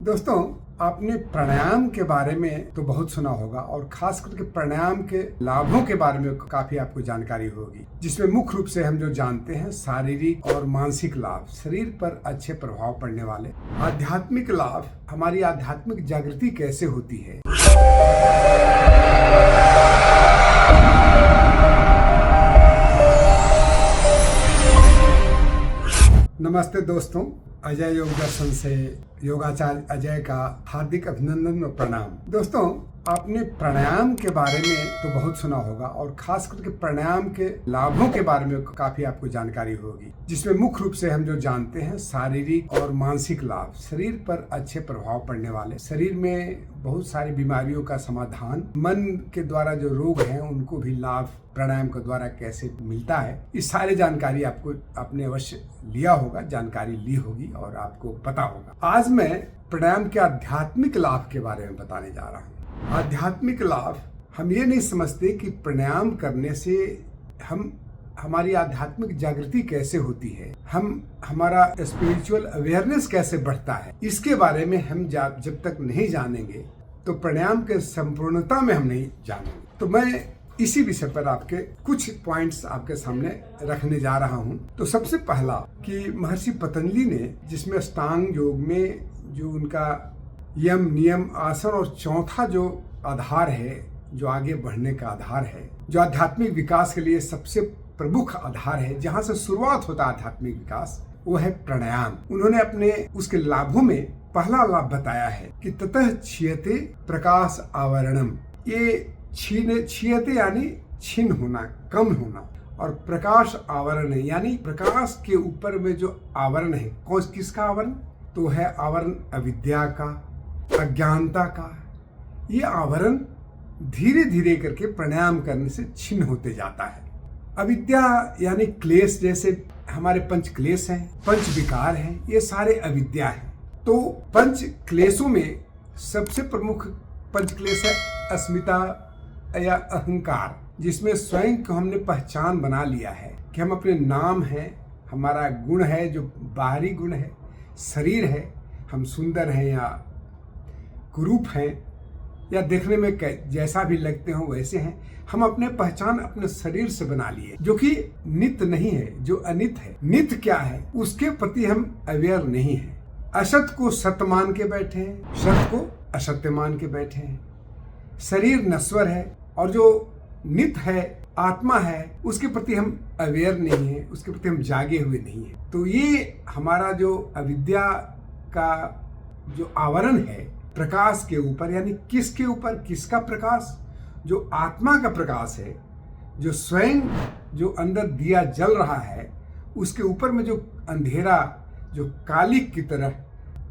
दोस्तों, आपने प्राणायाम के बारे में तो बहुत सुना होगा और खास करके प्राणायाम के लाभों के बारे में काफी आपको जानकारी होगी, जिसमें मुख्य रूप से हम जो जानते हैं शारीरिक और मानसिक लाभ, शरीर पर अच्छे प्रभाव पड़ने वाले आध्यात्मिक लाभ, हमारी आध्यात्मिक जागृति कैसे होती है। नमस्ते दोस्तों, अजय योग दर्शन से योगाचार्य अजय का हार्दिक अभिनंदन और प्रणाम। दोस्तों, आपने प्राणायाम के बारे में तो बहुत सुना होगा और खास करके प्राणायाम के लाभों के बारे में काफी आपको जानकारी होगी, जिसमें मुख्य रूप से हम जो जानते हैं शारीरिक और मानसिक लाभ, शरीर पर अच्छे प्रभाव पड़ने वाले, शरीर में बहुत सारी बीमारियों का समाधान, मन के द्वारा जो रोग हैं उनको भी लाभ प्राणायाम के द्वारा कैसे मिलता है, इस सारी जानकारी आपने अवश्य लिया होगा, जानकारी ली होगी और आपको पता होगा। आज मैं प्राणायाम के आध्यात्मिक लाभ के बारे में बताने जा रहा हूँ। आध्यात्मिक लाभ, हम ये नहीं समझते कि प्राणायाम करने से हमारी आध्यात्मिक जागृति कैसे होती है, हमारा स्पिरिचुअल अवेयरनेस कैसे बढ़ता है, इसके बारे में हम जब तक नहीं जानेंगे तो प्राणायाम के संपूर्णता में हम नहीं जानेंगे। तो मैं इसी विषय पर आपके कुछ पॉइंट्स आपके सामने रखने जा रहा हूं। तो सबसे पहला कि महर्षि पतंजलि ने, जिसमें अष्टांग योग में जो उनका यम नियम आसन और चौथा जो आधार है, जो आगे बढ़ने का आधार है, जो आध्यात्मिक विकास के लिए सबसे प्रमुख आधार है, जहां से शुरुआत होता है आध्यात्मिक विकास, वो है प्राणायाम। उन्होंने अपने उसके लाभों में पहला लाभ बताया है कि ततः क्षीयते प्रकाश आवरणम। ये क्षीयते यानी छीन होना, कम होना, और प्रकाश आवरण है यानी प्रकाश के ऊपर में जो आवरण है, किसका आवरण? तो है आवरण अविद्या का, अज्ञानता का। ये आवरण धीरे धीरे करके प्राणायाम करने से छिन्न होते जाता है। अविद्या यानी क्लेश, जैसे हमारे पंच क्लेश हैं, पंच विकार हैं, ये सारे अविद्या हैं। तो पंच क्लेशों में सबसे प्रमुख पंच क्लेश है अस्मिता या अहंकार, जिसमें स्वयं को हमने पहचान बना लिया है कि हम अपने नाम हैं, हमारा गुण है जो बाहरी गुण है, शरीर है, हम सुंदर हैं या कुरूप हैं या देखने में जैसा भी लगते हो वैसे हैं। हम अपने पहचान अपने शरीर से बना लिए, जो कि नित्य नहीं है, जो अनित है। नित्य क्या है उसके प्रति हम अवेयर नहीं है। असत को सत्य मान के बैठे हैं, सत्य को असत्य मान के बैठे हैं। शरीर नश्वर है और जो नित्य है, आत्मा है, उसके प्रति हम अवेयर नहीं है, उसके प्रति हम जागे हुए नहीं है। तो ये हमारा जो अविद्या का जो आवरण है प्रकाश के ऊपर, यानी किसके ऊपर, किसका प्रकाश? जो आत्मा का प्रकाश है, जो स्वयं जो अंदर दिया जल रहा है, उसके ऊपर में जो अंधेरा, जो कालिक की तरह,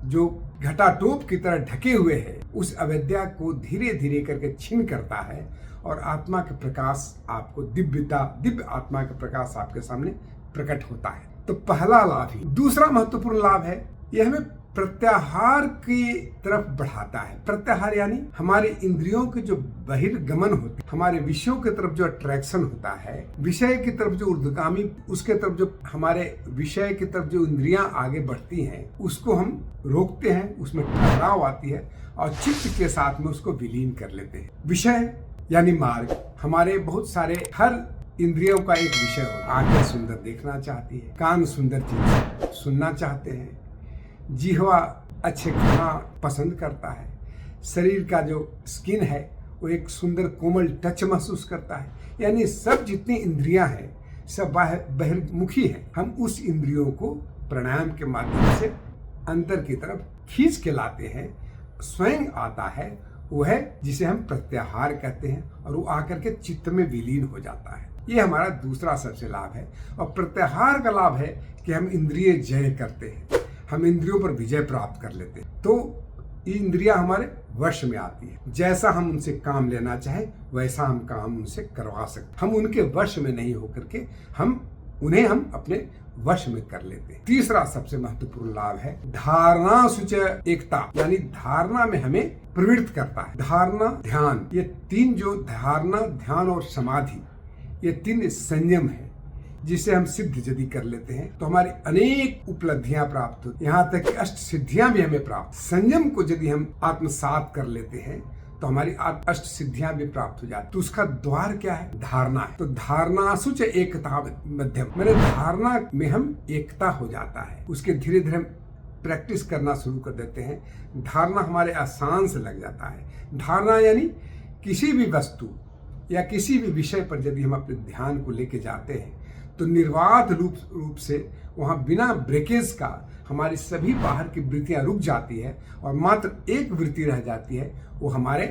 जो घटाटोप की तरह ढके हुए है, उस अविद्या को धीरे धीरे करके छीन करता है और आत्मा के प्रकाश आपको दिव्य आत्मा का प्रकाश आपके सामने प्रकट होता है। तो पहला लाभ ही। दूसरा महत्वपूर्ण लाभ है, यह हमें प्रत्याहार की तरफ बढ़ाता है। प्रत्याहार यानी हमारे इंद्रियों के जो बहिर्गमन होते, हमारे विषयों की तरफ जो अट्रैक्शन होता है, विषय की तरफ जो ऊर्ध्वगामी, उसके तरफ जो हमारे विषय की तरफ जो इंद्रियां आगे बढ़ती हैं, उसको हम रोकते हैं, उसमें ठहराव आती है और चित्त के साथ में उसको विलीन कर लेते हैं। विषय यानी मार्ग, हमारे बहुत सारे, हर इंद्रियों का एक विषय होता है। आंखें सुंदर देखना चाहती है, कान सुंदर चीज सुनना चाहते हैं, जिह्वा अच्छे खाना पसंद करता है, शरीर का जो स्किन है वो एक सुंदर कोमल टच महसूस करता है। यानी सब जितनी इंद्रियां हैं सब बहिर्मुखी हैं। हम उस इंद्रियों को प्राणायाम के माध्यम से अंदर की तरफ खींच के लाते हैं। स्वयं आता है वो है जिसे हम प्रत्याहार कहते हैं और वो आकर के चित्त में विलीन हो जाता है। ये हमारा दूसरा सबसे लाभ है। और प्रत्याहार का लाभ है कि हम इंद्रिय जय करते हैं, हम इंद्रियों पर विजय प्राप्त कर लेते हैं। तो इंद्रियां हमारे वश में आती है, जैसा हम उनसे काम लेना चाहे वैसा हम काम उनसे करवा सकते। हम उनके वश में नहीं होकर के उन्हें हम अपने वश में कर लेते हैं। तीसरा सबसे महत्वपूर्ण लाभ है धारणा सुच एकता, यानी धारणा में हमें प्रवृत्त करता है। धारणा, ध्यान, ये तीन जो धारणा, ध्यान और समाधि, ये तीन संयम है, जिसे हम सिद्ध यदि कर लेते हैं तो हमारी अनेक उपलब्धियां प्राप्त होती, यहाँ तक कि अष्ट सिद्धियां भी हमें प्राप्त। संयम को यदि हम आत्मसात कर लेते हैं तो हमारी अष्ट सिद्धियां भी प्राप्त हो जाती। तो उसका द्वार क्या है? धारणा है। तो धारणासु च एकता मध्यम, मैंने धारणा में हम एकता हो जाता है। उसके धीरे धीरे हम प्रैक्टिस करना शुरू कर देते हैं। धारणा हमारे आसान से लग जाता है। धारणा यानी किसी भी वस्तु या किसी भी विषय पर यदि हम अपने ध्यान को लेके जाते हैं तो निर्बाध रूप से वहाँ बिना ब्रेकेज का हमारी सभी बाहर की वृत्तियाँ रुक जाती है और मात्र एक वृत्ति रह जाती है, वो हमारे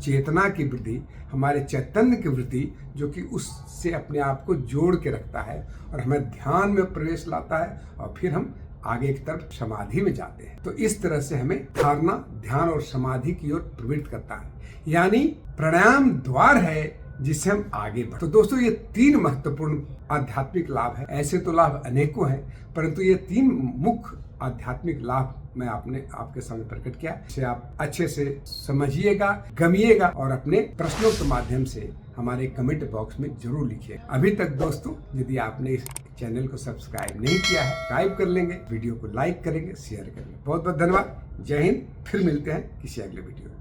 चेतना की वृत्ति, हमारे चैतन्य की वृत्ति, जो कि उससे अपने आप को जोड़ के रखता है और हमें ध्यान में प्रवेश लाता है और फिर हम आगे की तरफ समाधि में जाते हैं। तो इस तरह से हमें धारणा, ध्यान और समाधि की ओर प्रवृत्त करता है। यानी प्राणायाम द्वार है जिससे हम आगे बढ़े। तो दोस्तों, ये 3 महत्वपूर्ण आध्यात्मिक लाभ है। ऐसे तो लाभ अनेकों हैं, परंतु ये 3 मुख्य आध्यात्मिक लाभ मैं आपके सामने प्रकट किया। इसे आप अच्छे से समझिएगा, गमिएगा और अपने प्रश्नों के माध्यम से हमारे कमेंट बॉक्स में जरूर लिखिए। अभी तक दोस्तों, यदि आपने इस चैनल को सब्सक्राइब नहीं किया है, सब्सक्राइब कर लेंगे, वीडियो को लाइक करेंगे, शेयर करेंगे। बहुत बहुत धन्यवाद। जय हिंद। फिर मिलते हैं किसी अगले वीडियो में।